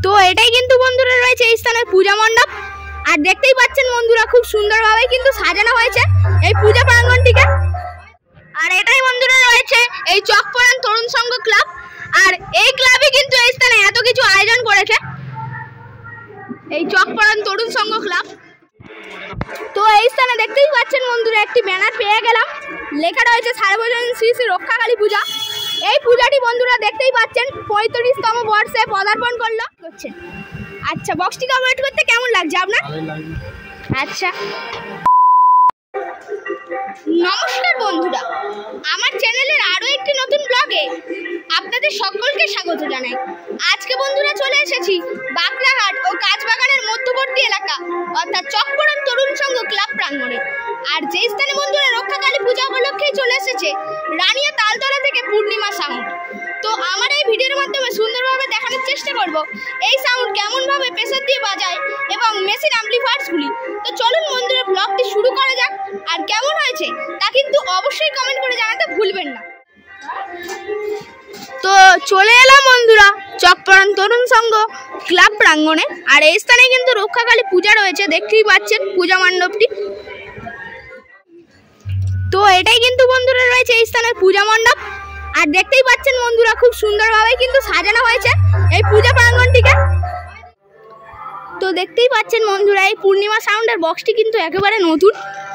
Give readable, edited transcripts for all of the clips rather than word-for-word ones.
তো এটাই কিন্তু বন্ধুরা রয়েছে এই স্থানের পূজা মণ্ডপ। আর দেখতেই পাচ্ছেন বন্ধুরা খুব সুন্দরভাবে কিন্তু সাজানো হয়েছে এই পূজা প্রাঙ্গণটিকে। আর এটাই বন্ধুরা রয়েছে এই চকপরান তরুণ সংঘ ক্লাব। আর এই ক্লাবে কিন্তু এই স্থানে এত কিছু আয়োজন করেছে এই চকপরান তরুণ সংঘ ক্লাব। তো এই স্থানে দেখতেই পাচ্ছেন বন্ধুরা একটি ব্যানার পেয়ে গেলাম, লেখা রয়েছে সার্বজনীন শ্রী শ্রী রক্ষাকালী পূজা। এই পূজাটি বন্ধুরা দেখতেই পাচ্ছেন 35তম বর্ষে পদার্পণ করলো। আচ্ছা, বক্সটিকে অপারেট করতে কেমন লাগছে আপনার? আচ্ছা, নমস্কার বন্ধুরা, আমার চ্যানেলের আরো একটি নতুন ব্লগে আপনাদের সকলকে স্বাগত জানাই। আজকে বন্ধুরা চলে এসেছি বাকলাঘাট ও কাঁচবাগানের মধ্যবর্তী এলাকা অর্থাৎ চকপরান তরুণ সংঘ ক্লাব প্রাঙ্গণে। আর যে স্থানে বন্ধুরা রক্ষাকালী পূজা উপলক্ষেই চলে এসেছে রানিয়া তালতলা থেকে পূর্ণিমা সাউন্ড। তো আমার এই ভিডিওর মাধ্যমে সুন্দরভাবে দেখানোর চেষ্টা করব এই সাউন্ড কেমনভাবে প্রেসার দিয়ে বাজায় এবং মেশিন অ্যাম্পলিফায়ার্সগুলি। তো চলুন বন্ধুরা ব্লগটি শুরু করা যাক। আর কেমন হয়েছে তা কিন্তু অবশ্যই কমেন্ট করে জানাতে ভুলবেন না। তো চলে এলাম বন্ধুরা চকপরান তরুণ সংঘ ক্লাব প্রাঙ্গণে। আর এই স্থানে কিন্তু রক্ষাকালী পূজা রয়েছে, দেখতেই পাচ্ছেন পূজা মণ্ডপটি। তো এটাই কিন্তু বন্ধুরা রয়েছে এই স্থানের পূজা মণ্ডপ। আর দেখতেই পাচ্ছেন বন্ধুরা খুব সুন্দরভাবে কিন্তু সাজানো হয়েছে এই পূজা প্রাঙ্গণটিকে। তো দেখতেই পাচ্ছেন বন্ধুরা এই পূর্ণিমা সাউন্ডের বক্সটি কিন্তু একেবারে নতুন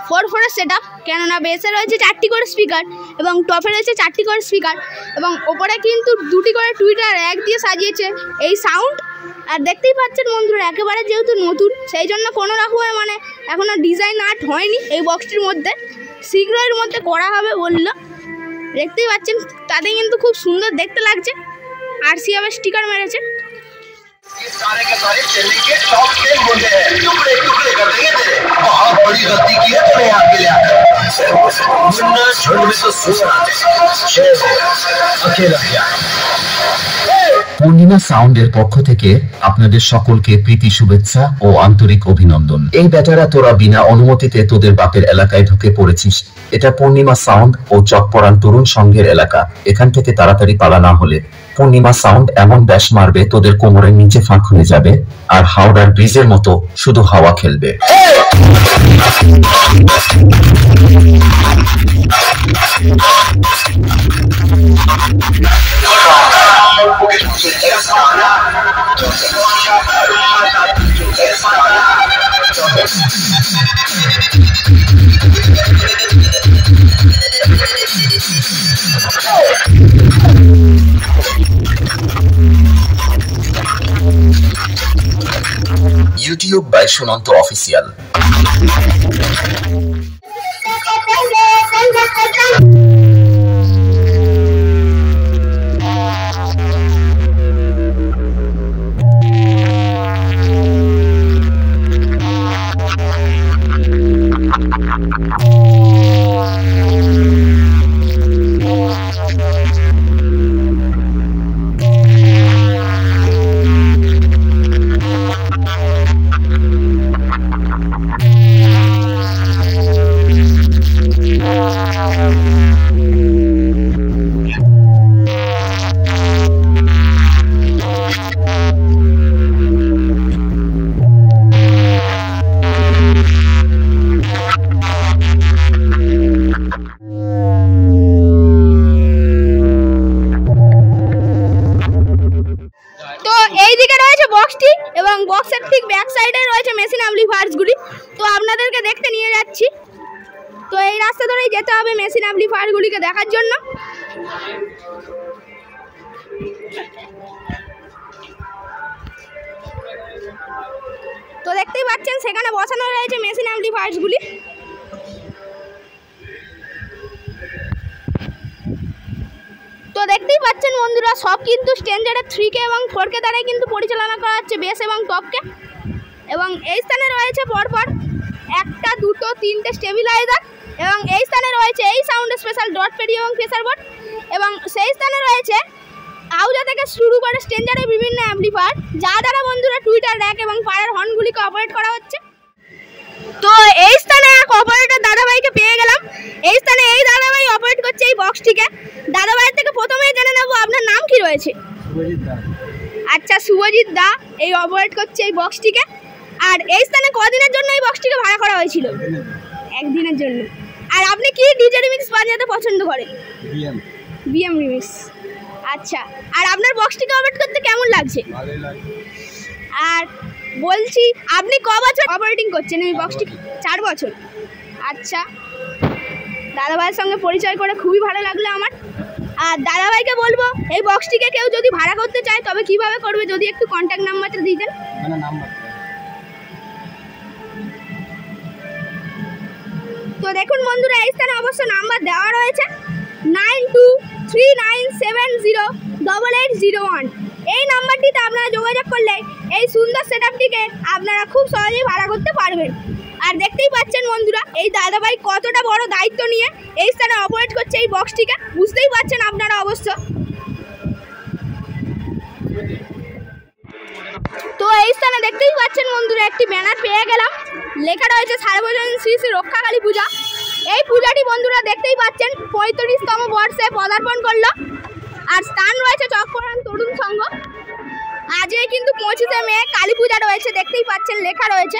4/4 সেটআপ, কেননা বেসে রয়েছে 4টি করে স্পিকার এবং টপে রয়েছে 4টি করে স্পিকার এবং ওপরে কিন্তু 2টি করে টুইটার র্যাক দিয়ে সাজিয়েছে এই সাউন্ড। আর দেখতেই পাচ্ছেন বন্ধুরা একেবারে যেহেতু নতুন সেই জন্য কোনো রকমের এখনো ডিজাইন আর্ট হয়নি এই বক্সটির মধ্যে, শীঘ্রই এর মধ্যে করা হবে বললো। দেখতেই পাচ্ছেন তাতে কিন্তু খুব সুন্দর দেখতে লাগছে। আর সিএম স্টিকার মেরেছে। सारे के सारे चेन्नई के टॉप 10 मुंडे हैं, टुकड़े टुकड़े कर देंगे तेरे। बहुत बड़ी गलती की है तूने यहाँ के लिए आकर। मुन्ना झुंड में तो सुअर आते हैं, शेर अकेला क्या? পূর্ণিমা সাউন্ডের পক্ষ থেকে আপনাদের সকলকে প্রীতি শুভেচ্ছা ও আন্তরিক অভিনন্দন। এই বেটারা তোরা বিনা অনুমতিতে তোদের বাপের এলাকায় ঢুকে পড়েছিস। এটা পূর্ণিমা সাউন্ড ও চকপরান তরুণ সংঘের এলাকা। এখান থেকে তাড়াতাড়ি পালা না হলে পূর্ণিমা সাউন্ড এমন ব্যাশ মারবে তোদের কোমরের নিচে ফাঁক হয়ে যাবে আর হাওড়ার ব্রিজের মতো শুধু হাওয়া খেলবে। YouTube by Shunanto Official. এবং বক্সের ঠিক ব্যাক সাইডে রয়েছে মেশিন অ্যাম্পলিফায়ার্সগুলি। তো আপনাদেরকে দেখতে নিয়ে যাচ্ছি। তো এই রাস্তা ধরেই যেতে হবে মেশিন অ্যাম্পলিফায়ারগুলিকে দেখার জন্য। তো দেখতেই পাচ্ছেন সেখানে বসানো রয়েছে মেশিন অ্যাম্পলিফায়ার্সগুলি। তো দেখতেই পাচ্ছেন বন্ধুরা সব কিন্তু স্ট্যান্ডার্ডের 3K এবং 4K দ্বারাই কিন্তু পরিচালনা করা হচ্ছে বেস এবং টপকে। এবং এই স্থানে রয়েছে পরপর 1টা 2টো 3টে স্টেবিলাইজার এবং এই স্থানে রয়েছে এই সাউন্ড স্পেশাল ডট পেডি এবং প্রেসার বোর্ড এবং সেই স্থানে রয়েছে আউজা থেকে শুরু করে স্ট্যান্ডার্ডের বিভিন্ন অ্যাম্পলিফায়ার যা দ্বারা বন্ধুরা টুইটার র্যাক এবং ফায়ার হর্নগুলিকে অপারেট করা হচ্ছে। তো এই স্থানে এক অপারেটর দাদাভাইকে পেয়ে গেলাম। এই স্থানে এই দাদাভাই অপারেট করছে এই বক্সটিকে। দাদাভাইয়ের থেকে প্রথমেই জেনে নেব আপনার নাম কি রয়েছে? আচ্ছা, শুভজিৎ দা এই অপারেট করছে এই বক্সটিকে। আর এই স্থানে কদিনের জন্য এই বক্সটিকে ভাড়া করা হয়েছিল? একদিনের জন্য। আর আপনি কি ডিজে রিমিক্স বাজাতে পছন্দ করেন? BM remix. আচ্ছা, আর আপনার বক্সটিকে অপারেট করতে কেমন লাগছে? আর বলছি আপনি ক বছর অপারেটিং করছেন এই বক্সটি? 4 বছর। আচ্ছা, দাদাভাইয়ের সঙ্গে পরিচয় করে খুবই ভালো লাগলো আমার। আর দাদাভাইকে বলবো এই বক্সটিকে কেউ যদি ভাড়া করতে চায় তবে কিভাবে করবে, যদি একটু কন্ট্যাক্ট নাম্বারটা দিতেন। তো দেখুন বন্ধুরা, এই স্থানে অবশ্য নাম্বার দেওয়া রয়েছে 9239708801। এই নাম্বারটিতে আপনারা যোগাযোগ করলে এই সুন্দর সেটআপটিকে আপনারা খুব সহজেই ভাড়া করতে পারবেন। আর দেখতেই পাচ্ছেন বন্ধুরা, এই দাদাভাই কতটা বড় দায়িত্ব নিয়ে এই স্থানে অপারেট করছে এই বক্সটিকে, বুঝতেই পারছেন আপনারা অবশ্য। তো এই স্থানে দেখতেই পাচ্ছেন বন্ধুরা, একটি ব্যানার পেয়ে গেলাম, লেখা রয়েছে সার্বজনীন শ্রী শ্রী রক্ষাকালী পূজা। এই পূজাটি বন্ধুরা দেখতেই পাচ্ছেন 35তম বর্ষে পদার্পণ করলো। আর স্থান রয়েছে চকপড়ান তরুণ সংঘ। আজকে কিন্তু 25শে মে কালী পূজা রয়েছে, দেখতেই পাচ্ছেন লেখা রয়েছে।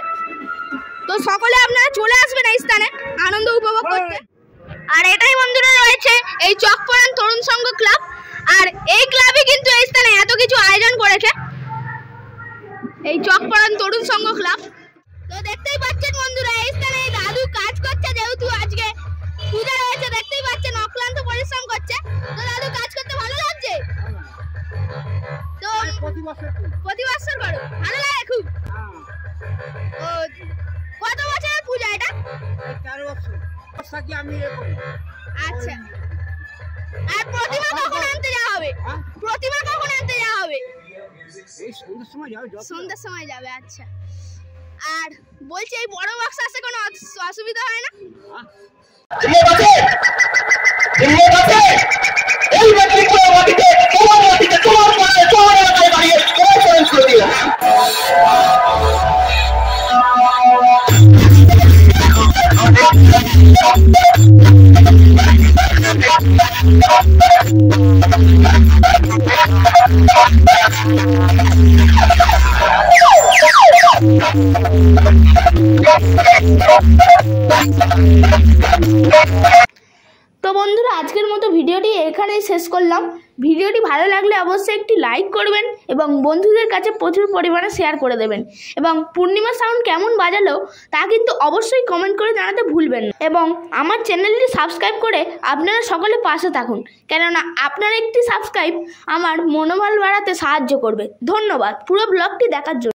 তো সকলে আপনারা চলে আসবেন এই স্থানে আনন্দ উপভোগ করতে। আর এটাই বন্ধুরা রয়েছে এই চকপড়ান তরুণ সংঘ ক্লাব। আর এই ক্লাবে কিন্তু এই স্থানে এত কিছু আয়োজন করেছে এই চকপড়ান তরুণ সংঘ ক্লাব। তো দেখতেই পাচ্ছেন বন্ধুরা, এই স্থানে এই দাদু কাজ করছে, যেহেতু আজকে পূজা রয়েছে, দেখতেই পাচ্ছেন অক্লান্ত পরিশ্রম করছে। তো দাদু কাজ করতে ভালো লাগছে? তো প্রতি বছর করো, ভালো লাগে খুব? ও, কত বছরের পূজা এটা? 4 বছর। আচ্ছা, আর প্রতিমা কখন আনতে যাওয়া হবে? প্রতিমা কখন আনতে যাওয়া হবে? সন্ধ্যার সময় যাবে। আচ্ছা, আর বলছি এই বড় বক্স আসতে কোনো অসুবিধা হয় না? তো বন্ধুরা, আজকের মতো ভিডিওটি এখানেই শেষ করলাম। ভিডিওটি ভালো লাগলে অবশ্যই একটি লাইক করবেন এবং বন্ধুদের কাছে প্রচুর পরিমাণে শেয়ার করে দেবেন। এবং পূর্ণিমা সাউন্ড কেমন বাজালো তা কিন্তু অবশ্যই কমেন্ট করে জানাতে ভুলবেন না। এবং আমার চ্যানেলটি সাবস্ক্রাইব করে আপনারা সকলে পাশে থাকুন, কেননা আপনার একটি সাবস্ক্রাইব আমার মনোবল বাড়াতে সাহায্য করবে। ধন্যবাদ পুরো ব্লগটি দেখার জন্য।